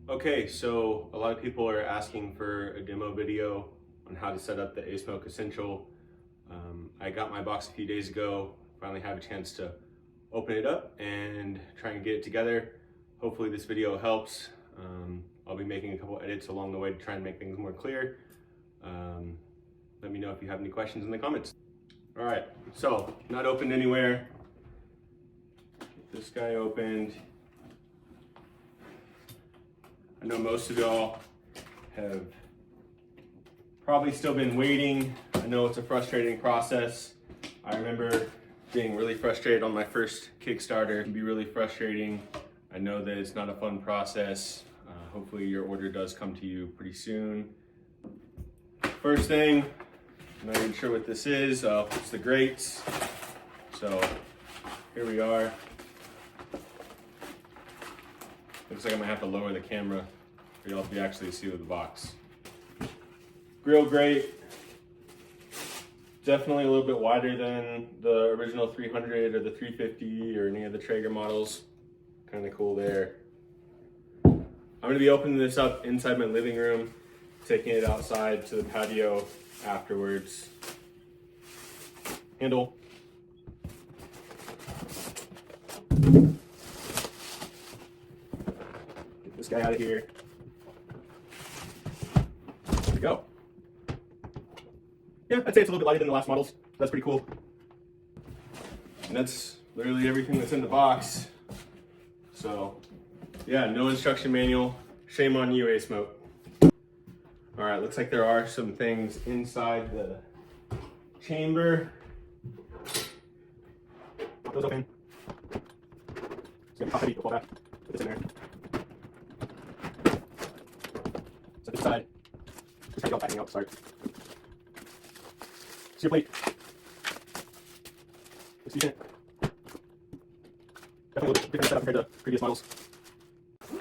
Okay, so a lot of people are asking for a demo video on how to set up the Asmoke Essential. I got my box a few days ago, finally had a chance to open it up and try and get it together. Hopefully this video helps. I'll be making a couple edits along the way to try and make things more clear. Let me know if you have any questions in the comments. All right, so not opened anywhere. Get this guy opened. I know most of y'all have probably still been waiting. I know it's a frustrating process. I remember being really frustrated on my first Kickstarter. It can be really frustrating. I know that it's not a fun process. Hopefully your order does come to you pretty soon. First thing, I'm not even sure what this is. It's the grates. So here we are. Looks like I'm gonna have to lower the camera for y'all to actually see the box. Grill grate, definitely a little bit wider than the original 300 or the 350 or any of the Traeger models. Kind of cool there. I'm gonna be opening this up inside my living room, taking it outside to the patio afterwards. Handle. Get this guy out of here. There we go. Yeah, I'd say it's a little bit lighter than the last models. That's pretty cool. And that's literally everything that's in the box. So, yeah, no instruction manual. Shame on you, Asmoke. All right, looks like there are some things inside the chamber. Pop those open. It's gonna be top heavy, pull back. Put this in there. Set this aside. Just trying to get all tightening out to start. Your plate. Looks decent. Definitely a little bit different setup compared to previous models.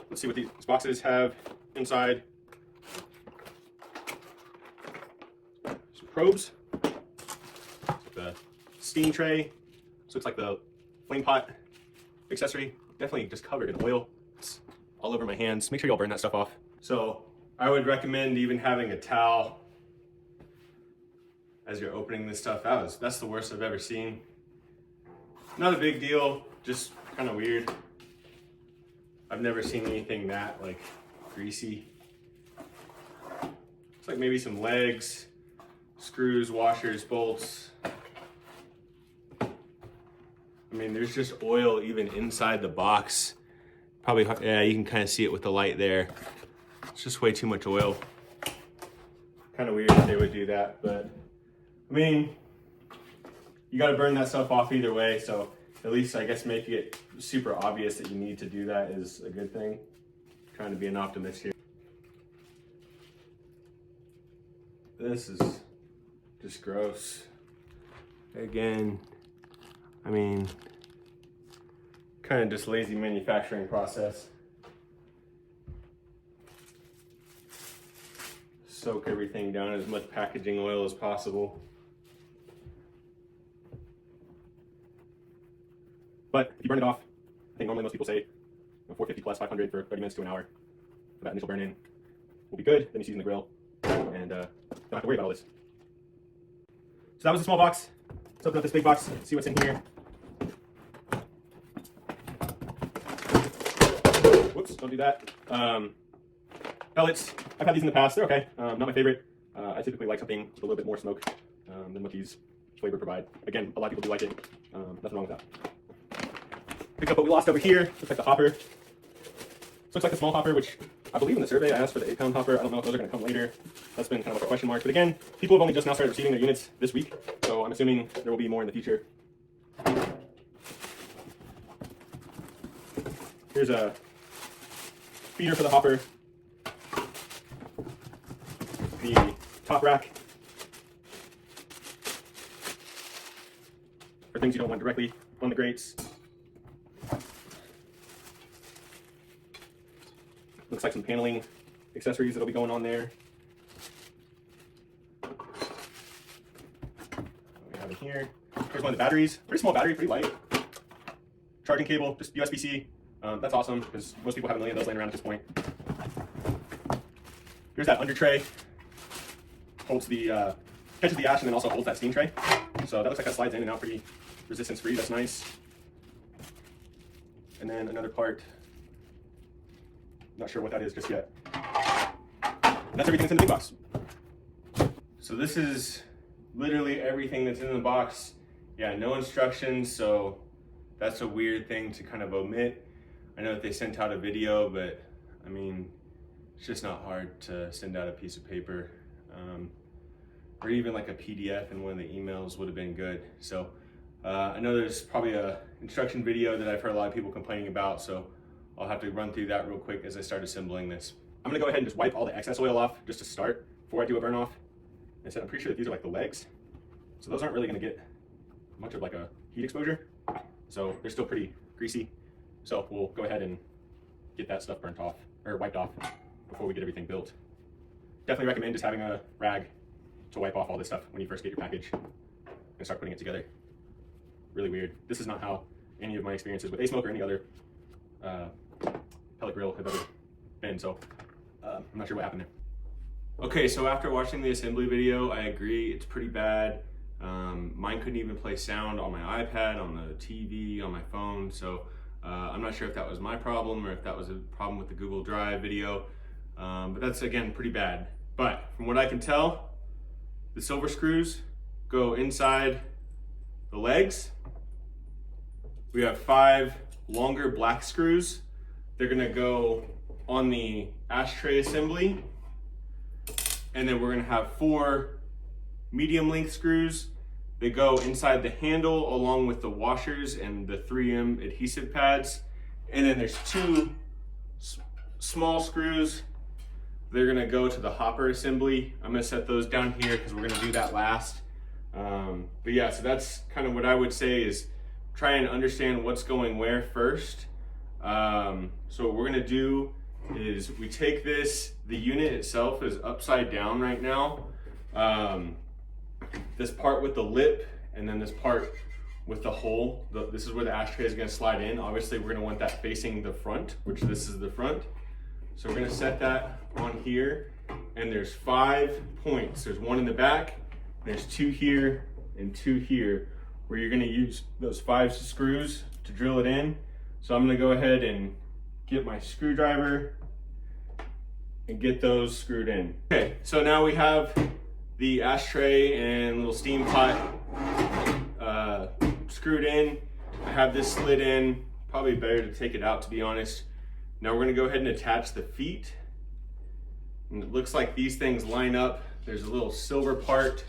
Let's see what these boxes have inside. Some probes. The steam tray. So it's like the flame pot accessory. Definitely just covered in oil. It's all over my hands. Make sure y'all burn that stuff off. So I would recommend even having a towel as you're opening this stuff out. That's the worst I've ever seen. Not a big deal, just kind of weird. I've never seen anything that like greasy. It's like maybe some legs, screws, washers, bolts. I mean, there's just oil even inside the box. Probably, yeah, you can kind of see it with the light there. It's just way too much oil. Kind of weird if they would do that, but I mean, you got to burn that stuff off either way, so at least I guess making it super obvious that you need to do that is a good thing. Trying to be an optimist here. This is just gross. Again, I mean, kind of just lazy manufacturing process. Soak everything down in as much packaging oil as possible. But if you burn it off, I think normally most people say 450 plus 500 for 30 minutes to an hour for that initial burn in will be good. Then you season the grill and don't have to worry about all this. So that was a small box. Let's open up this big box, see what's in here. Whoops, don't do that. Pellets, I've had these in the past, they're okay. Not my favorite. I typically like something with a little bit more smoke than what these flavor provide. Again, a lot of people do like it. Nothing wrong with that. Pick up what we lost over here. Looks like the hopper. This looks like the small hopper, which I believe in the survey I asked for the 8-pound hopper. I don't know if those are going to come later. That's been kind of a question mark. But again, people have only just now started receiving their units this week, so I'm assuming there will be more in the future. Here's a feeder for the hopper. The top rack for things you don't want directly on the grates. Looks like some paneling accessories that'll be going on there. What we have in here. Here's one of the batteries. Pretty small battery, pretty light. Charging cable, just USB-C. That's awesome because most people have a million of those laying around at this point. Here's that under tray. Holds the, catches the ash and then also holds that steam tray. So that looks like that slides in and out pretty resistance free. That's nice. And then another part. Not sure what that is just yet. And that's everything that's in the big box. So this is literally everything that's in the box. Yeah, no instructions, so that's a weird thing to kind of omit. I know that they sent out a video, but I mean, it's just not hard to send out a piece of paper. Or even like a PDF in one of the emails would have been good. So I know there's probably a instruction video that I've heard a lot of people complaining about, so I'll have to run through that real quick as I start assembling this. I'm gonna go ahead and just wipe all the excess oil off just to start before I do a burn off. And so I'm pretty sure that these are like the legs. So those aren't really gonna get much of like a heat exposure. So they're still pretty greasy. So we'll go ahead and get that stuff burnt off or wiped off before we get everything built. Definitely recommend just having a rag to wipe off all this stuff when you first get your package and start putting it together. Really weird. This is not how any of my experiences with Asmoke or any other pellet grill have ever been, so I'm not sure what happened there. Okay, so after watching the assembly video, I agree, it's pretty bad. Mine couldn't even play sound on my iPad, on the TV, on my phone, so I'm not sure if that was my problem or if that was a problem with the Google Drive video, but that's, again, pretty bad. But from what I can tell, the silver screws go inside the legs. We have 5 longer black screws. They're gonna go on the ashtray assembly. And then we're gonna have 4 medium length screws. They go inside the handle along with the washers and the 3M adhesive pads. And then there's 2 small screws. They're gonna go to the hopper assembly. I'm gonna set those down here because we're gonna do that last. But yeah, so that's kind of what I would say is try and understand what's going where first. So what we're gonna do is we take this, the unit itself is upside down right now. This part with the lip and then this part with the hole, this is where the ashtray is gonna slide in. Obviously we're gonna want that facing the front, which this is the front. So we're gonna set that on here, and there's 5 points. There's 1 in the back, there's 2 here, and 2 here, where you're gonna use those 5 screws to drill it in. So I'm gonna go ahead and get my screwdriver and get those screwed in. Okay, so now we have the ashtray and little steam pot screwed in. I have this slid in, probably better to take it out to be honest. Now we're gonna go ahead and attach the feet. And it looks like these things line up. There's a little silver part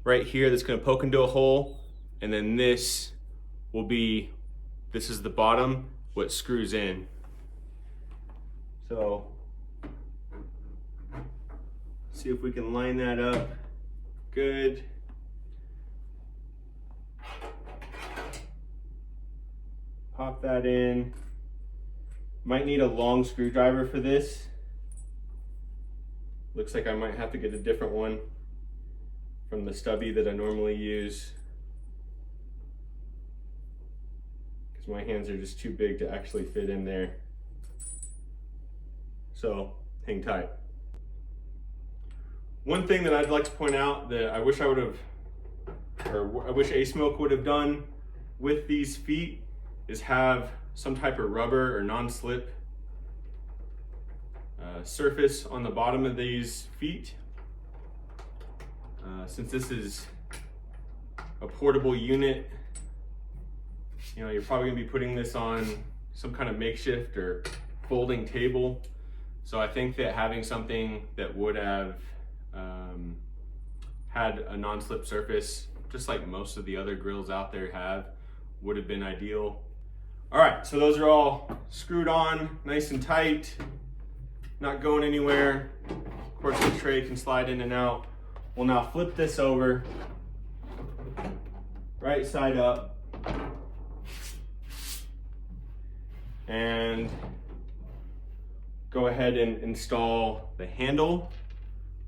right here that's gonna poke into a hole. And then this will be, this is the bottom, what screws in. So, see if we can line that up good. Pop that in. Might need a long screwdriver for this. Looks like I might have to get a different one from the stubby that I normally use, because my hands are just too big to actually fit in there. So hang tight. One thing that I'd like to point out that I wish I would have, or I wish Asmoke would have done with these feet is have some type of rubber or non-slip surface on the bottom of these feet. Since this is a portable unit, you know, you're probably gonna be putting this on some kind of makeshift or folding table. So I think that having something that would have had a non-slip surface, just like most of the other grills out there have, would have been ideal. All right, so those are all screwed on nice and tight, not going anywhere. Of course, the tray can slide in and out. We'll now flip this over, right side up, and go ahead and install the handle,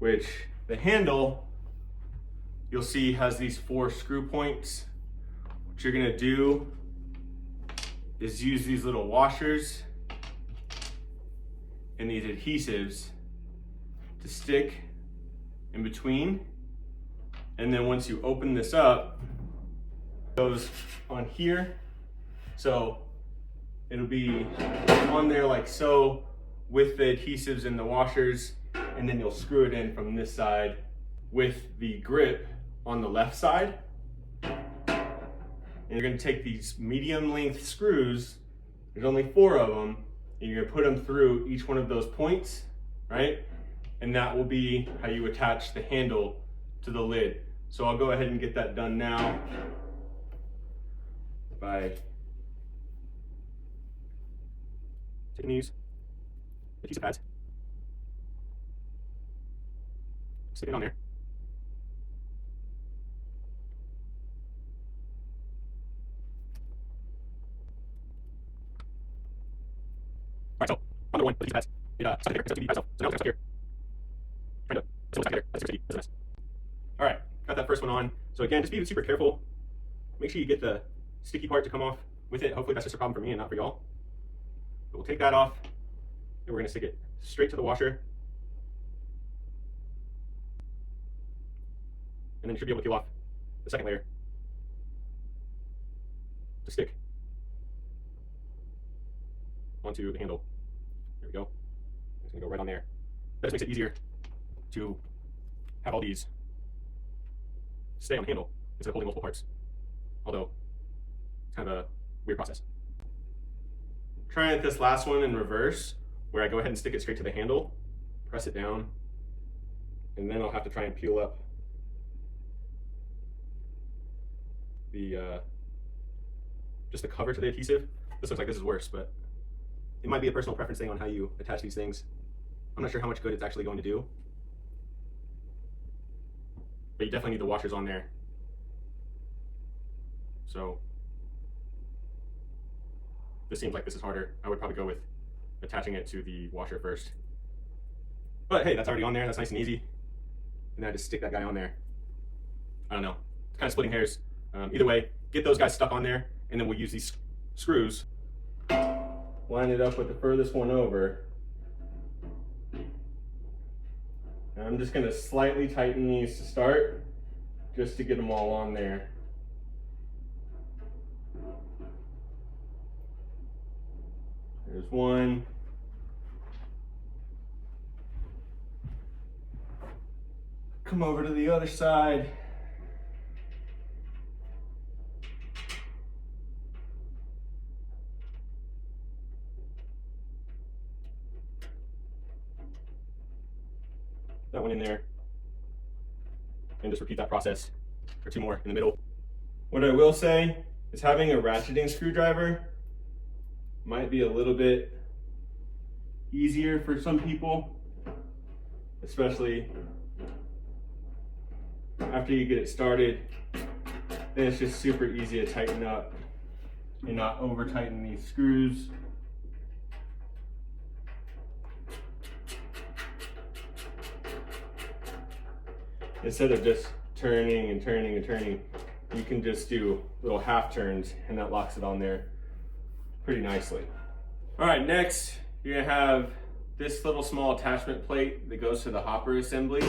which the handle, you'll see has these 4 screw points. What you're gonna do is use these little washers and these adhesives to stick in between. And then once you open this up, it goes on here. So it'll be on there like so with the adhesives and the washers, and then you'll screw it in from this side with the grip on the left side. And you're gonna take these medium length screws, there's only 4 of them, and you're gonna put them through each one of those points, right? And that will be how you attach the handle to the lid. So I'll go ahead and get that done now by taking these adhesive pads, stick it on there. Alright, so another one with these pads. It stuck in there, it's stuck to the pad itself. So now it's stuck here. Trying to assemble it back here. That's super sticky. That's a mess. Alright, got that first one on. So again, just be super careful. Make sure you get the sticky part to come off with it. Hopefully that's just a problem for me and not for y'all. But we'll take that off, and we're gonna stick it straight to the washer. And then you should be able to peel off the second layer to stick onto the handle. There we go. It's gonna go right on there. That just makes it easier to have all these stay on the handle instead of holding multiple parts. Although, it's kind of a weird process. Trying this last one in reverse, where I go ahead and stick it straight to the handle, press it down, and then I'll have to try and peel up the just the cover to the adhesive. This looks like this is worse, but it might be a personal preference thing on how you attach these things. I'm not sure how much good it's actually going to do, but you definitely need the washers on there. So this seems like this is harder. I would probably go with attaching it to the washer first. But hey, that's already on there. That's nice and easy. And then I just stick that guy on there. I don't know. It's kind of splitting hairs. Either way, get those guys stuck on there, and then we'll use these screws. Line it up with the furthest one over. And I'm just going to slightly tighten these to start, just to get them all on there. There's one. Come over to the other side. That one in there. And just repeat that process for 2 more in the middle. What I will say is having a ratcheting screwdriver might be a little bit easier for some people, especially after you get it started. Then it's just super easy to tighten up and not over tighten these screws. Instead of just turning and turning and turning, you can just do little half turns, and that locks it on there pretty nicely. All right, next you're gonna have this little small attachment plate that goes to the hopper assembly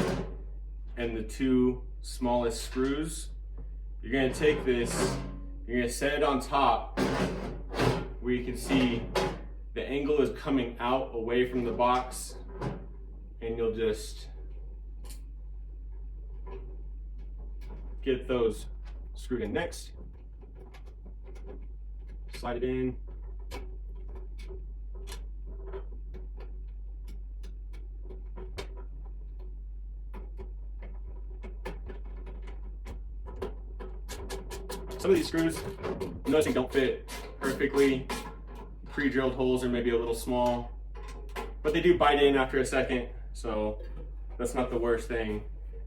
and the 2 smallest screws. You're gonna take this, you're gonna set it on top where you can see the angle is coming out away from the box, and you'll just get those screwed in next. Slide it in. Some of these screws, I'm noticing, don't fit perfectly. Pre-drilled holes are maybe a little small, but they do bite in after a second, so that's not the worst thing.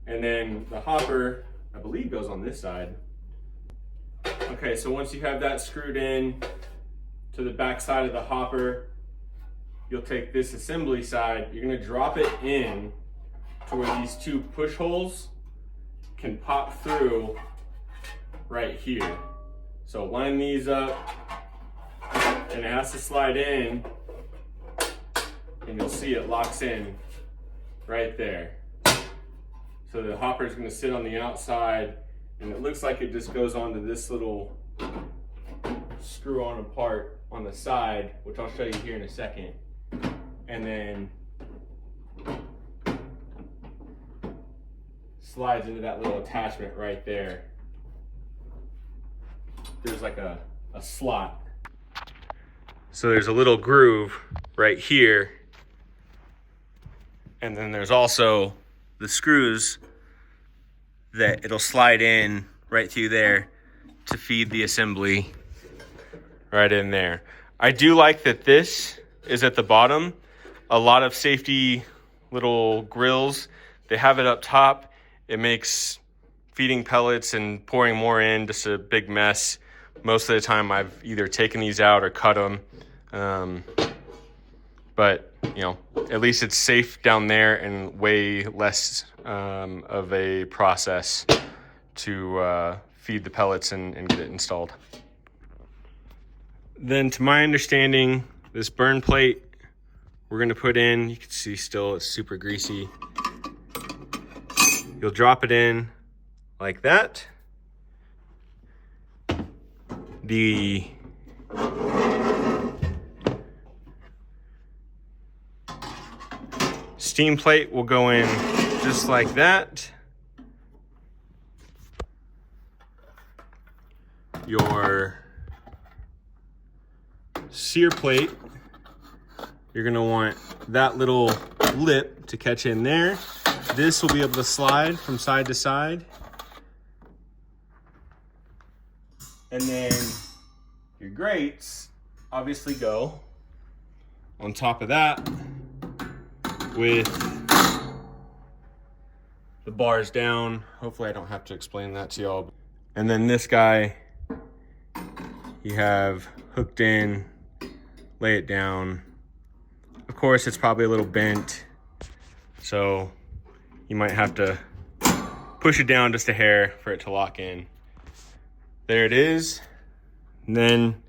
And then the hopper, I believe, goes on this side. Okay, so once you have that screwed in to the back side of the hopper, you'll take this assembly side, you're gonna drop it in to where these 2 push holes can pop through right here. So line these up, and it has to slide in, and you'll see it locks in right there. So the hopper is going to sit on the outside, and it looks like it just goes onto this little screw on part on the side, which I'll show you here in a second. And then slides into that little attachment right there. There's like a slot. So there's a little groove right here. And then there's also the screws that it'll slide in right through there to feed the assembly right in there. I do like that this is at the bottom. A lot of safety little grills, they have it up top. It makes feeding pellets and pouring more in just a big mess. Most of the time I've either taken these out or cut them. But, you know, at least it's safe down there and way less of a process to feed the pellets and get it installed. Then to my understanding, this burn plate we're gonna put in, you can see still it's super greasy. You'll drop it in like that. The steam plate will go in just like that. Your sear plate, you're gonna want that little lip to catch in there. This will be able to slide from side to side. And then your grates obviously go on top of that with the bars down. Hopefully I don't have to explain that to y'all. And then this guy, you have hooked in, lay it down. Of course, it's probably a little bent, so you might have to push it down just a hair for it to lock in. There it is. And then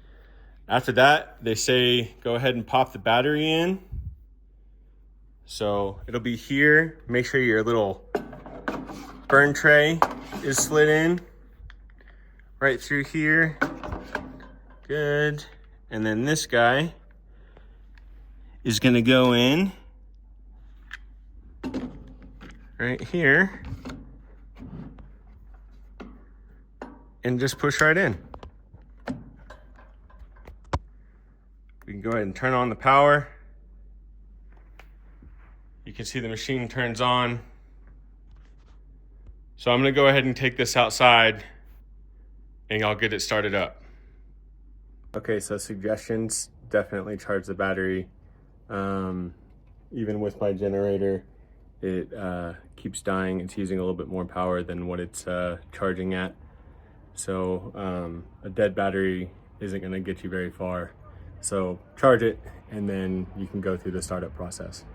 after that, they say go ahead and pop the battery in. So it'll be here. Make sure your little burn tray is slid in right through here. Good. And then this guy is gonna go in right here and just push right in. We can go ahead and turn on the power. You can see the machine turns on. So I'm gonna go ahead and take this outside and I'll get it started up. Okay, so suggestions, definitely charge the battery. Even with my generator, it keeps dying. It's using a little bit more power than what it's charging at. So a dead battery isn't gonna get you very far. So charge it and then you can go through the startup process.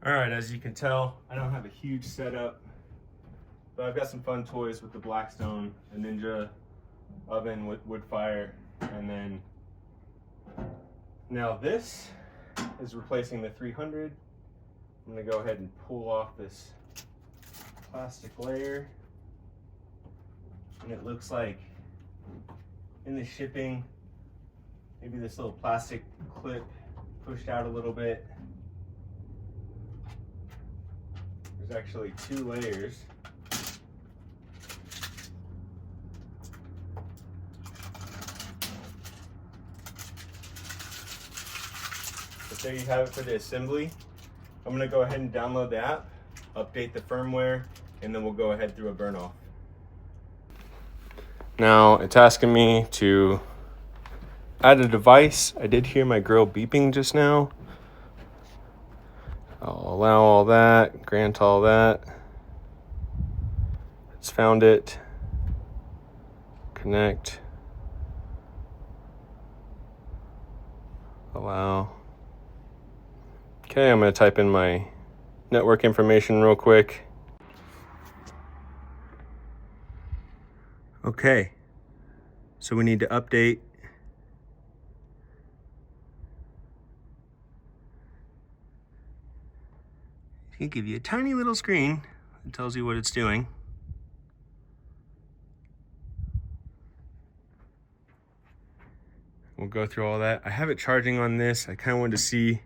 All right, as you can tell, I don't have a huge setup, but I've got some fun toys with the Blackstone, a Ninja oven with wood fire, and then now this is replacing the 300. I'm gonna go ahead and pull off this plastic layer, and it looks like in the shipping, maybe this little plastic clip pushed out a little bit. There's actually 2 layers. But there you have it for the assembly. I'm gonna go ahead and download the app, update the firmware, and then we'll go ahead through a burn off. Now it's asking me to add a device. I did hear my grill beeping just now. I'll allow all that, grant all that. It's found it. Connect. Allow. Okay, I'm gonna type in my network information real quick. Okay, so we need to update. It's gonna give you a tiny little screen that tells you what it's doing. We'll go through all that. I have it charging on this. I kind of wanted to see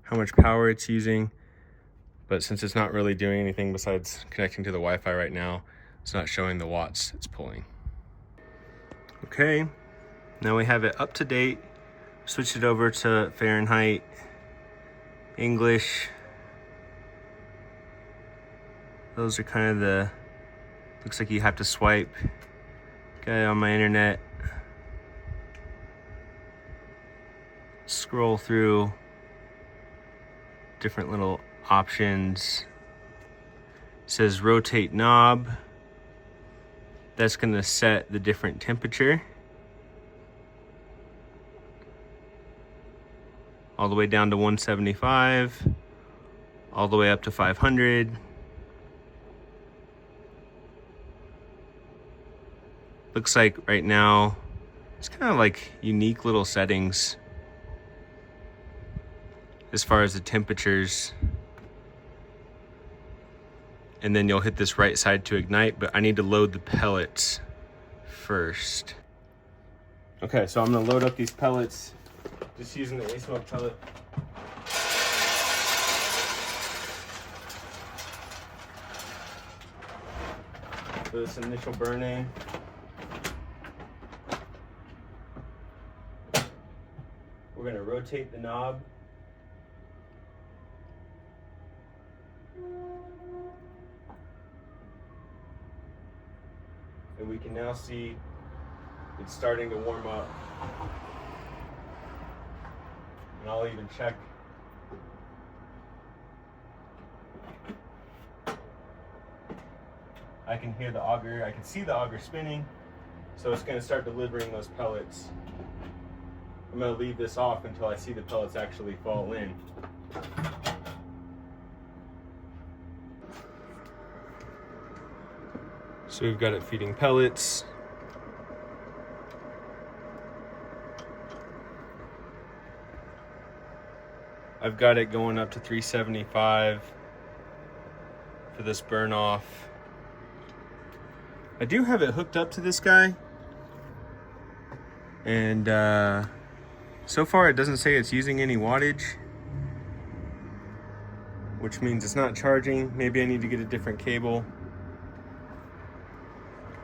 how much power it's using, but since it's not really doing anything besides connecting to the Wi-Fi right now, it's not showing the watts it's pulling. Okay, now we have it up to date. Switched it over to Fahrenheit, English. Those are kind of the, looks like you have to swipe. Got it on my internet. Scroll through different little options. It says rotate knob. That's gonna set the different temperature. All the way down to 175, all the way up to 500. Looks like right now, it's kind of like unique little settings as far as the temperatures. And then you'll hit this right side to ignite, but I need to load the pellets first. Okay, so I'm gonna load up these pellets, just using the Asmoke pellet. For this initial burn in. We're gonna rotate the knob. And we can now see it's starting to warm up. And I'll even check. I can hear the auger, I can see the auger spinning, so it's gonna start delivering those pellets. I'm gonna leave this off until I see the pellets actually fall in. So we've got it feeding pellets. I've got it going up to 375 for this burn off. I do have it hooked up to this guy, and so far it doesn't say it's using any wattage, which means it's not charging. Maybe I need to get a different cable.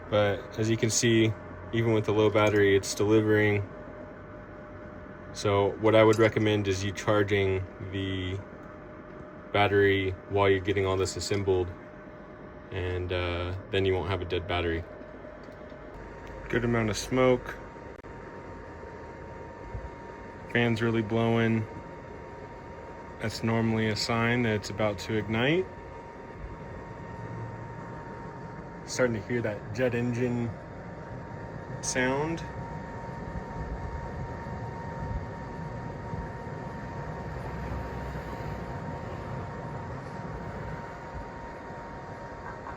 But as you can see, even with the low battery, it's delivering. So what I would recommend is you charging the battery while you're getting all this assembled, and then you won't have a dead battery. Good amount of smoke. Fan's really blowing. That's normally a sign that it's about to ignite. Starting to hear that jet engine sound.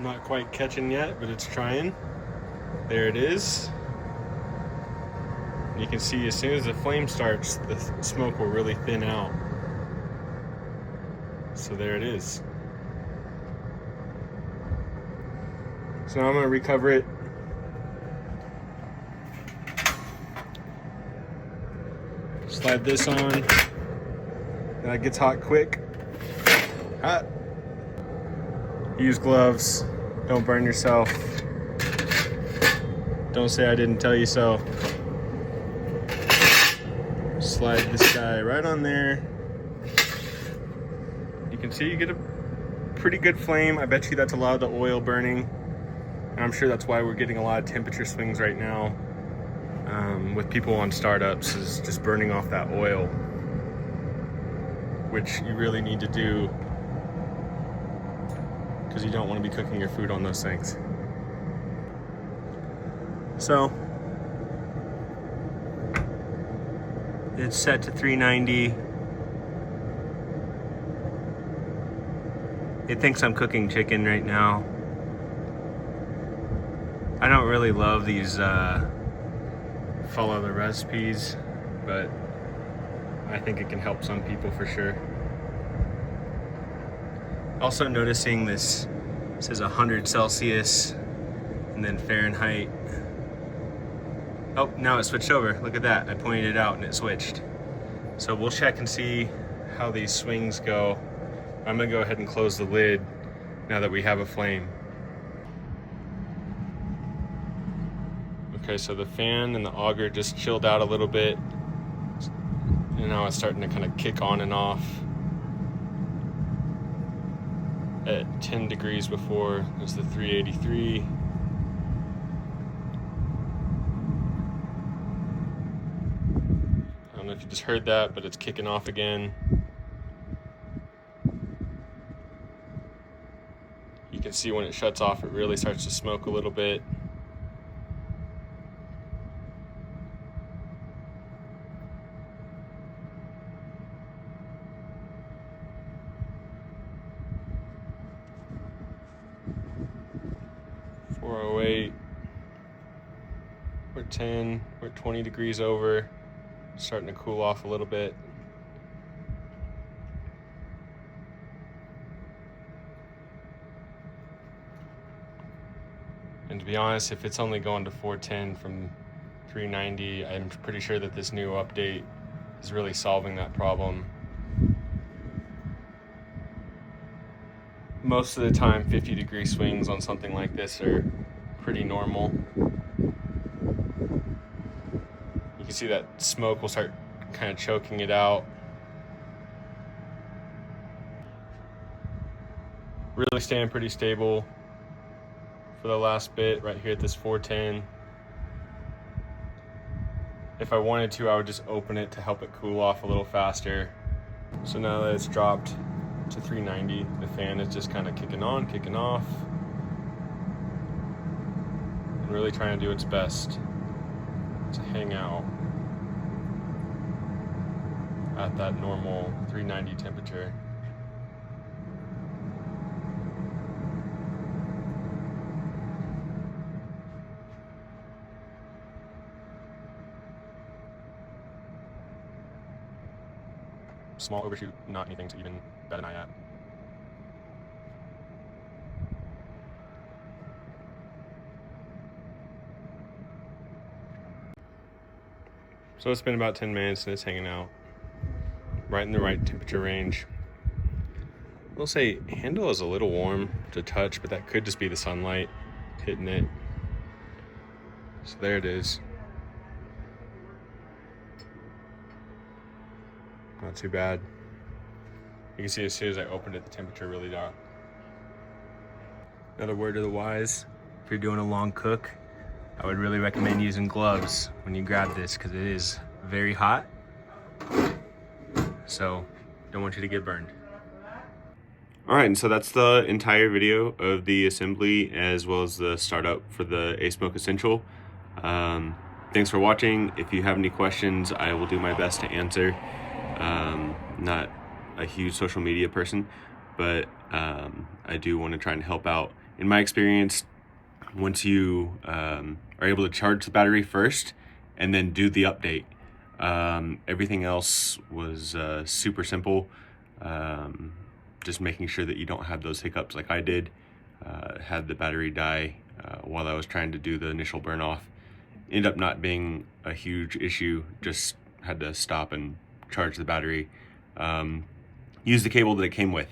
Not quite catching yet, but it's trying. There it is. You can see as soon as the flame starts, the smoke will really thin out. So there it is. So now I'm gonna recover it. Slide this on. That gets hot quick. Hot. Use gloves. Don't burn yourself. Don't say I didn't tell you so. Slide this guy right on there. You can see you get a pretty good flame. I bet you that's a lot of the oil burning. And I'm sure that's why we're getting a lot of temperature swings right now with people on startups, is just burning off that oil, which you really need to do because you don't want to be cooking your food on those things. So it's set to 390. It thinks I'm cooking chicken right now. I don't really love these follow the recipes, but I think it can help some people for sure. Also noticing this says 100 Celsius and then Fahrenheit. Oh, now it switched over. Look at that. I pointed it out and it switched. So we'll check and see how these swings go. I'm gonna go ahead and close the lid now that we have a flame. Okay, so the fan and the auger just chilled out a little bit. And now it's starting to kind of kick on and off. At 10 degrees before, there's the 383. I don't know if you just heard that, but it's kicking off again. You can see when it shuts off, it really starts to smoke a little bit. We're 10, we're 20 degrees over, starting to cool off a little bit. And to be honest, if it's only going to 410 from 390, I'm pretty sure that this new update is really solving that problem. Most of the time, 50-degree swings on something like this are pretty normal. You can see that smoke will start kind of choking it out. Really staying pretty stable for the last bit right here at this 410. If I wanted to, I would just open it to help it cool off a little faster. So now that it's dropped to 390, the fan is just kind of kicking on, kicking off, and really trying to do its best to hang out at that normal 390 temperature. Small overshoot, not anything to even bat an eye at. So it's been about 10 minutes and it's hanging out right in the right temperature range. We'll say handle is a little warm to touch, but that could just be the sunlight hitting it. So there it is. Not too bad. You can see as soon as I opened it, the temperature really dropped. Another word to the wise, if you're doing a long cook, I would really recommend using gloves when you grab this because it is very hot. So don't want you to get burned. All right, and so that's the entire video of the assembly as well as the startup for the Asmoke Essential. Thanks for watching. If you have any questions, I will do my best to answer. Not a huge social media person, but I do want to try and help out. In my experience, once you are able to charge the battery first and then do the update, everything else was super simple. Just making sure that you don't have those hiccups like I did. Had the battery die while I was trying to do the initial burn off. Ended up not being a huge issue, just had to stop and charge the battery. Use the cable that it came with.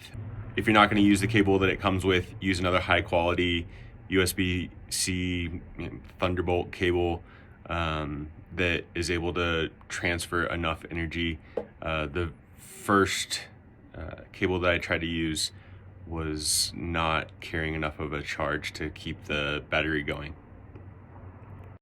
If you're not going to use the cable that it comes with, use another high quality USB-C Thunderbolt cable that is able to transfer enough energy. The first cable that I tried to use was not carrying enough of a charge to keep the battery going.